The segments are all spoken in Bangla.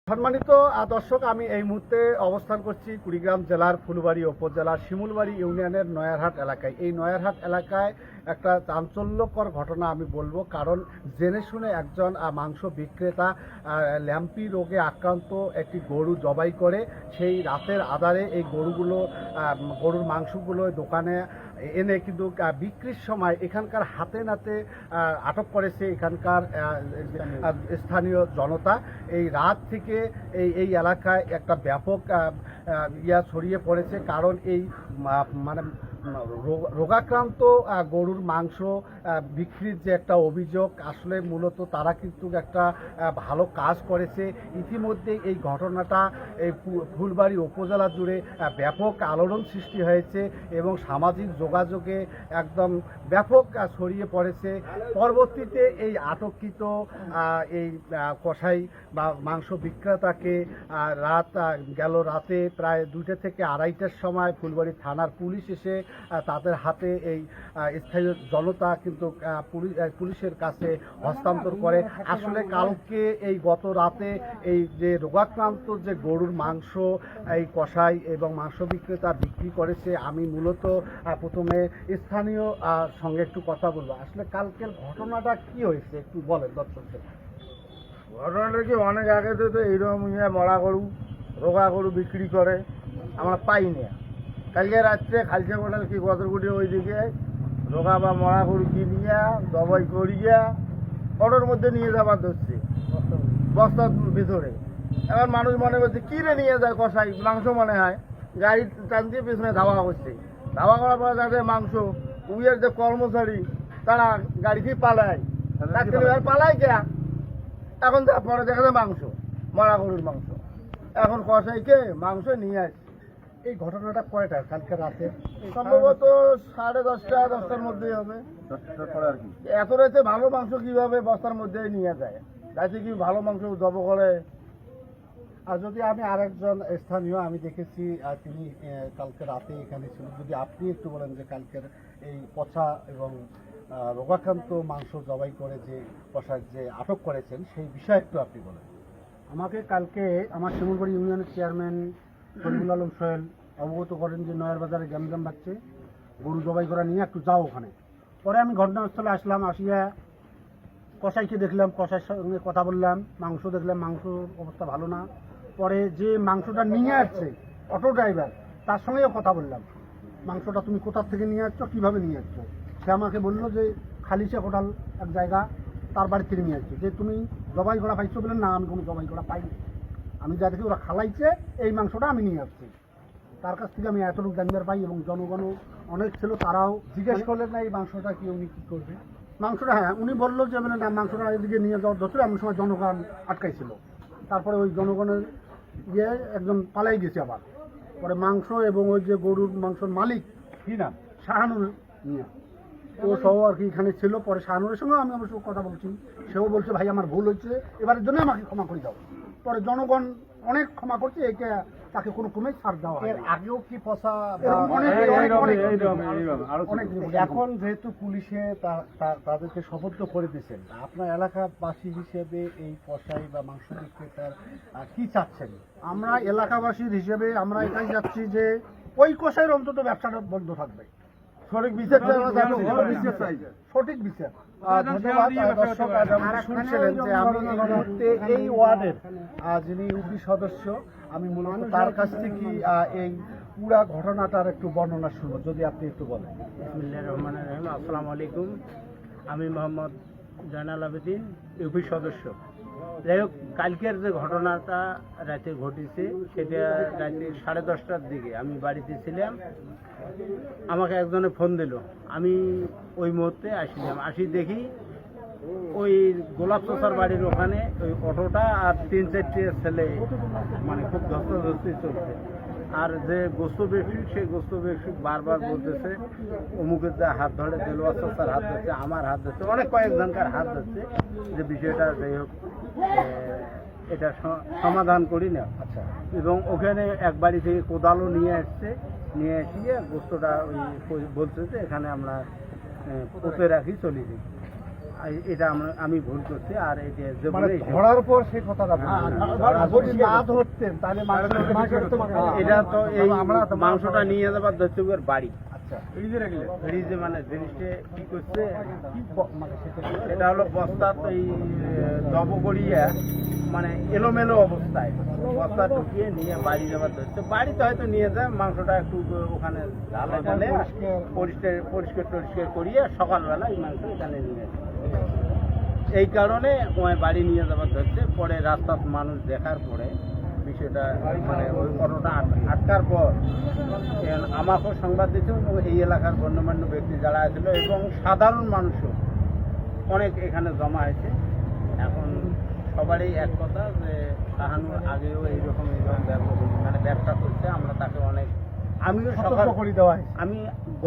সম্মানিত দর্শক, আমি এই মুহূর্তে অবস্থান করছি কুড়িগ্রাম জেলার ফুলবাড়ী উপজেলার শিমুলবাড়ি ইউনিয়নের নয়ারহাট এলাকায়। এই নয়ারহাট এলাকায় একটা চাঞ্চল্যকর ঘটনা আমি বলবো, কারণ জেনে শুনে একজন মাংস বিক্রেতা ল্যাম্পি রোগে আক্রান্ত একটি গরু জবাই করে সেই রাতের আধারে এই গরুর মাংসগুলো দোকানে এনে কিন্তু বিক্রির সময় এখানকার হাতে নাতে আটক করেছে এখানকার স্থানীয় জনতা। এই রাত থেকে এই এলাকায় একটা ব্যাপক ছড়িয়ে পড়েছে, কারণ এই মানে রোগাক্রান্ত গরুর মাংস বিক্রির যে একটা অভিযোগ, আসলে মূলত তারা কিন্তু একটা ভালো কাজ করেছে। ইতিমধ্যে এই ঘটনাটা এই ফুলবাড়ী উপজেলা জুড়ে ব্যাপক আলোড়ন সৃষ্টি হয়েছে এবং সামাজিক যোগাযোগে একদম ব্যাপক ছড়িয়ে পড়েছে। পরবর্তীতে এই আটককৃত এই কসাই বা মাংস বিক্রেতাকে রাতে প্রায় 2টা থেকে 2:30টার সময় ফুলবাড়ী থানার পুলিশ এসে তাদের হাতে এই স্থানীয় জনতা কিন্তু পুলিশের কাছে হস্তান্তর করে। আসলে কালকে এই গত রাতে এই যে রোগাক্রান্ত যে গরুর মাংস এই কসাই এবং মাংস বিক্রেতা বিক্রি করেছে, আমি মূলত প্রথমে স্থানীয় সঙ্গে একটু কথা বলবো। আসলে কালকের ঘটনাটা কি হয়েছে একটু বলেন দর্শকদের। ঘটনাটা কি, অনেক আগে তো এইরকম মরা গরু রোগা গরু বিক্রি করে আমরা পাই না। কালকে রাত্রে খালসা কোটাল কি গদরগুটি ওইদিকে রোগা বা মরা গরু কিনিয়া দবাই করিয়া অটোর মধ্যে নিয়ে যাবার ধরছে, বস্তার ভিতরে। এবার মানুষ মনে করছে কী রে নিয়ে যায় কষাই, মাংস মনে হয়। গাড়ি টান দিয়ে পেছনে ধাওয়া করছে, ধাওয়া করার পরে তাদের মাংস উইয়ের যে কর্মচারী তারা গাড়ি থেকে পালায়, পালায় কে এখন পরে দেখা যায় মাংস মরা গরুর মাংস। এখন কষাইকে মাংস নিয়ে আসছে। এই ঘটনাটা কয়টা কালকে রাতে? সম্ভবত 10:30-10টার মধ্যেই হবে। এত রাতে ভালো মাংস কিভাবে বস্তার মধ্যে নিয়ে যায়? রাতে কি ভালো মাংস জব করে? আর যদি আমি আরেকজন স্থানীয় আমি দেখেছি তিনি কালকে রাতে এখানে ছিলেন, যদি আপনি একটু বলেন যে কালকের এই পচা এবং রোগাক্রান্ত মাংস জবাই করে যে কসাই যে আটক করেছেন সেই বিষয়ে একটু আপনি বলেন। আমাকে কালকে আমার শিমুলবাড়ি ইউনিয়নের চেয়ারম্যান শরীফুল আলম সোহেল অবগত করেন যে নয়ার বাজারে গ্যামজাম বাচ্চে গরু জবাই করা নিয়ে একটু যাও ওখানে। পরে আমি ঘটনাস্থলে আসলাম, আসিয়া কসাইকে দেখলাম, কসাইয়ের সঙ্গে কথা বললাম, মাংস দেখলাম, মাংসর অবস্থা ভালো না। পরে যে মাংসটা নিয়ে আসছে অটো ড্রাইভার, তার সঙ্গেও কথা বললাম, মাংসটা তুমি কোথা থেকে নিয়ে আসছো, কীভাবে নিয়ে আসছো? সে আমাকে বললো যে খালিশা হোটেল এক জায়গা, তার বাড়ি থেকে নিয়ে আসছে। যে তুমি জবাই করা পাইছো বলেন, না আমি কোনো জবাই করা পাইনি, আমি যা দেখি ওরা খালাইছে এই মাংসটা আমি নিয়ে আসছি। তার কাছ থেকে আমি এতটুকু জানবার পাই এবং জনগণও অনেক ছিল, তারাও জিজ্ঞেস করলেন না এই মাংসটা কি উনি কী করবে মাংসটা। হ্যাঁ, উনি বললো যে মানে না মাংসটা এদিকে নিয়ে যাওয়ার ধরতে এমন সময় জনগণ আটকাইছিল। তারপরে ওই জনগণের একজন পালাই গেছে আবার। পরে মাংস এবং ওই যে গরুর মাংসর মালিক কি না শাহানুর মিয়া, ও সহ আর কি এখানে ছিল। পরে শাহানুরের সঙ্গে আমি অবশ্য কথা বলছি, সেও বলছে ভাই আমার ভুল হয়েছে, এবারের জন্য আমাকে ক্ষমা করে দাও। পরে জনগণ অনেক ক্ষমা করছে, একে তাকে কোনো ক্রমেই ছাড় দেওয়া হয়। এর আগেও কি পচা এখন যেহেতু পুলিশে তাদেরকে শপথ করে দিয়েছেন, আপনার এলাকাবাসী হিসেবে এই কসাই বা মাংস বিক্রেতার কি চাচ্ছেন? আমরা এলাকাবাসীর হিসেবে আমরা এটাই যাচ্ছি যে ওই কসাইয়ের অন্তত ব্যবসাটা বন্ধ থাকবে, সঠিক বিচার সঠিক বিচার। ধন্যবাদ দর্শক। শুনছিলেন যে আমি এই মুহূর্তে এই ওয়ার্ডের যিনি ইউপি সদস্য, আমি মূলত তার কাছ থেকে এই পুরা ঘটনাটার একটু বর্ণনা শুনবো, যদি আপনি একটু বলেন। বিসমিল্লাহির রহমানির রহিম। আসসালামু আলাইকুম, আমি মোহাম্মদ জয়নাল আবেদিন, ইউপি সদস্য। যাই হোক, কালকের যে ঘটনাটা রাতে ঘটেছে সেটা রাতে 10:30টার দিকে আমি বাড়িতে ছিলাম। আমাকে একজনে ফোন দিল, আমি ওই মুহূর্তে আসলাম। আসি দেখি ওই গোলাপ চাচার বাড়ির ওখানে ওই অটোটা আর 3-4টে ছেলে মানে খুব ধস্তাধস্তি চলছে। আর যে গোস্ত ব্যবসায়িক সেই গোস্ত ব্যবসায়িক বারবার বলতেছে অমুকের যা হাত ধরে, দেলোয়ার চাচার হাত ধরছে, আমার হাত ধরছে, অনেক কয়েকজনকার হাত ধরছে। যে বিষয়টা যাই হোক এটা সমাধান করি না। আচ্ছা, এবং ওখানে এক বাড়ি থেকে কোদালও নিয়ে আসছে, নিয়ে এসে গোস্তটা ওই বলছে যে এখানে আমরা পুঁতে রাখি, চলে যাই। এটা আমি ভুল করছি, আর এটা যে মানে বলে ধরার পর সেই কথাটা হ্যাঁ, আর যদি না ধরতেন তাহলে এটা তো এই আমরা তো মাংসটা নিয়ে যাবার দর্শকের বাড়ি আচ্ছা ফ্রিজে মানে জিনিসটা কি করছে, কি মানে সেটা এটা হলো বস্তা তো এই জব করিয়া মানে এলোমেলো অবস্থায় বস্তা ঢুকিয়ে নিয়ে বাড়ি যাবার ধরছে। বাড়িতে হয়তো নিয়ে যায়, মাংসটা একটু ওখানে ঢালে ঢালে পরিষ্কার টরিষ্কার করিয়ে সকালবেলা এই মাংস এখানে নিয়ে আসে। এই কারণে ওই বাড়ি নিয়ে যাবার ধরছে। পরে রাস্তার মানুষ দেখার পরে বিষয়টা মানে ওই অটোটা আটকার পর আমাকেও সংবাদ দিয়েছে এবং এই এলাকার গণ্যমান্য ব্যক্তি যারা ছিল এবং সাধারণ মানুষও অনেক এখানে জমা হয়েছে। এখন সবারই এক কথা যে শাহানুর আগেও এইরকম মানে ব্যবসা করছে, আমরা তাকে অনেক আমিও সকাল করে দেওয়া হয়েছে। আমি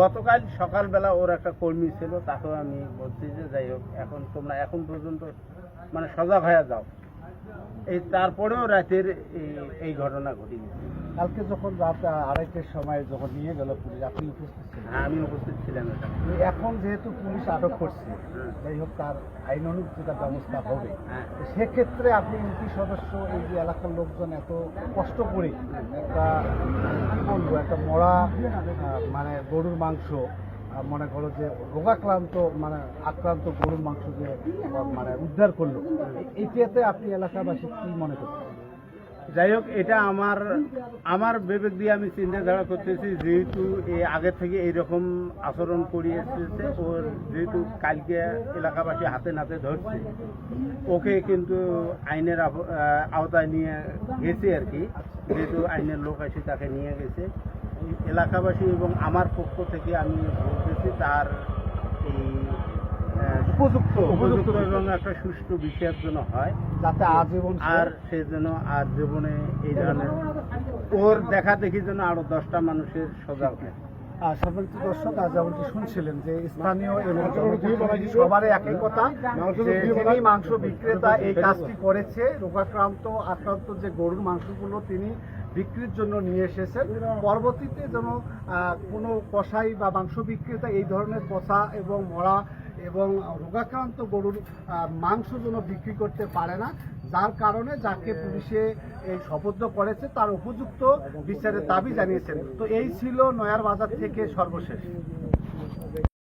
গতকাল সকালবেলা ওর একটা কর্মী ছিল, তাকেও আমি বলছি যে যাই হোক এখন তোমরা এখন পর্যন্ত মানে সজাগ হয়ে যাও। এই তারপরেও রাতের এই ঘটনা ঘটিনি। কালকে যখন রাত 2:30টার সময় যখন নিয়ে গেল পুলিশ, আপনি উপস্থিত ছিলেন? হ্যাঁ, আমি উপস্থিত ছিলাম এটা। এখন যেহেতু পুলিশ আটক করছে, হুম। যাই হোক তার আইন অনুযায়ী যেটা ব্যবস্থা হবে, হ্যাঁ। তো সেক্ষেত্রে আপনি ইউপি সদস্য এই যে এলাকার লোকজন এত কষ্ট করে একটা কি বলবো একটা মরা মানে গরুর মাংস মনে করো যে রোগাক্রান্ত মানে আক্রান্ত গরুর মাংস যে মানে উদ্ধার করলো, এইটাতে আপনি এলাকাবাসী কি মনে করছেন? যাই হোক, এটা আমার বিবেক দিয়ে আমি চিন্তাধারা করতেছি, যেহেতু আগে থেকে এইরকম আচরণ করিয়ে এসেছে, ওর যেহেতু কালকে এলাকাবাসী হাতে নাতে ধরছে, ওকে কিন্তু আইনের আওতায় নিয়ে গেছে আর কি। যেহেতু আইনের লোক এসে তাকে নিয়ে গেছে, এলাকাবাসী এবং আমার পক্ষ থেকে আমি বলতেছি তার এই উপযুক্ত এবং একটা সুষ্ঠু বিচার যেন হয়, যাতে আজীবন আর সে যেন আর জীবনে এই ধরনের ওর দেখা দেখি যেন আরো 10টা মানুষের সজাগ হয়। সম্মানিত দর্শক, আজ যেমনটি শুনছিলেন যে স্থানীয় এবং জনপ্রতিনিধি সবারই একই কথা যে যিনি মাংস বিক্রেতা এই কাজটি করেছে, রোগাক্রান্ত আক্রান্ত যে গরুর মাংসগুলো তিনি বিক্রির জন্য নিয়ে এসেছেন। পরবর্তীতে যেন কোনো কসাই বা মাংস বিক্রেতা এই ধরনের পচা এবং মরা এবং রোগাক্রান্ত গরুর মাংস যেন বিক্রি করতে পারে না, যার কারণে যাকে পুলিশে এই সোপর্দ করেছে তার উপযুক্ত বিচারের দাবি জানিয়েছেন। তো এই ছিল নয়ার বাজার থেকে সর্বশেষ।